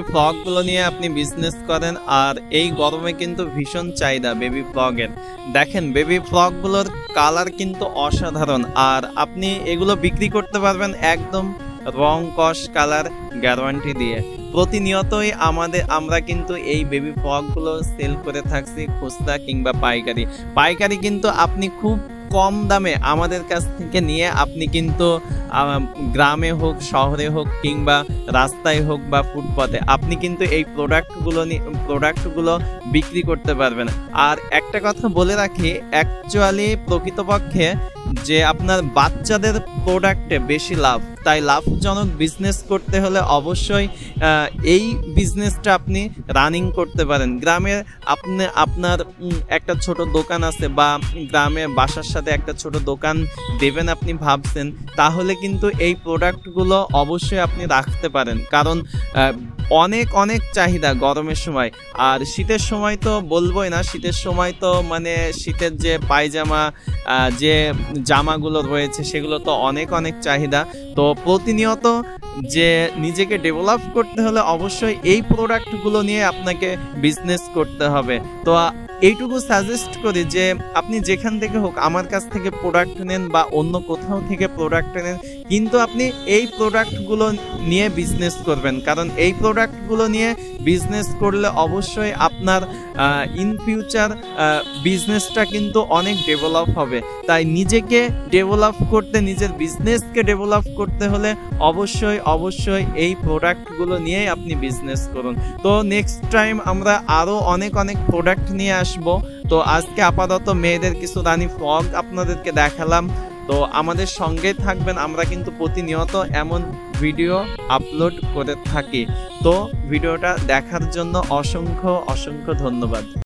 ফ্রকগুলো নিয়ে আপনি বিজনেস করেন, আর এই গরমে কিন্তু ভীষণ চাহিদা বেবি ফ্রকের। দেখেন বেবি ফ্রকগুলোর কালার কিন্তু অসাধারণ, আর আপনি এগুলো বিক্রি করতে পারবেন একদম রং কস কালার গ্যারান্টি দিয়ে। প্রতিনিয়তই আমরা কিন্তু এই বেবি ফ্রকগুলো সেল করে থাকছি, খুচরা কিংবা পাইকারি কিন্তু আপনি খুব কম দামে আমাদের কাছ থেকে নিয়ে আপনি কিন্তু গ্রামে হোক, শহরে হোক, কিংবা রাস্তায় হোক বা ফুটপাতে আপনি কিন্তু এই প্রোডাক্টগুলো বিক্রি করতে পারবেন। আর একটা কথা বলে রাখি, অ্যাকচুয়ালি প্রকৃতপক্ষে যে আপনার বাচ্চাদের প্রোডাক্টে বেশি লাভ, তাই লাভজনক বিজনেস করতে হলে অবশ্যই এই বিজনেসটা আপনি রানিং করতে পারেন। গ্রামে আপনার একটা ছোট দোকান আছে, বা গ্রামে বাসার সাথে একটা ছোট দোকান দেবেন আপনি ভাবছেন, তাহলে কিন্তু এই প্রোডাক্টগুলো অবশ্যই আপনি রাখতে পারেন, কারণ অনেক চাহিদা গরমের সময়। আর শীতের সময় তো বলবোই না, শীতের সময় তো মানে শীতের যে পায়জামা, যে জামাগুলো রয়েছে সেগুলো তো অনেক চাহিদা। তো প্রতিনিয়ত যে নিজেকে ডেভেলপ করতে হলে অবশ্যই এই প্রোডাক্টগুলো নিয়ে আপনাকে বিজনেস করতে হবে। তো এইটুকু সাজেস্ট করি যে আপনি যেখান থেকে হোক আমার কাছ থেকে প্রোডাক্ট নেন বা অন্য কোথাও থেকে প্রোডাক্ট নেন, কিন্তু আপনি এই প্রোডাক্টগুলো নিয়ে বিজনেস করবেন, কারণ এই প্রোডাক্টগুলো নিয়ে বিজনেস করলে অবশ্যই আপনার ইন ফিউচার বিজনেসটা কিন্তু অনেক ডেভেলপ হবে। তাই নিজেকে ডেভেলপ করতে, নিজের বিজনেসকে ডেভেলপ করতে হলে অবশ্যই এই প্রোডাক্টগুলো নিয়েই আপনি বিজনেস করুন। তো নেক্সট টাইম আমরা আরও অনেক প্রোডাক্ট নিয়ে আসবো। তো আজকে আপাতত মেয়েদের কিছু রানী ফ্রক আপনাদেরকে দেখালাম। তো আমাদের সঙ্গে থাকবেন, আমরা কিন্তু প্রতিনিয়ত এমন ভিডিও আপলোড করে থাকি। তো ভিডিওটা দেখার জন্য অসংখ্য ধন্যবাদ।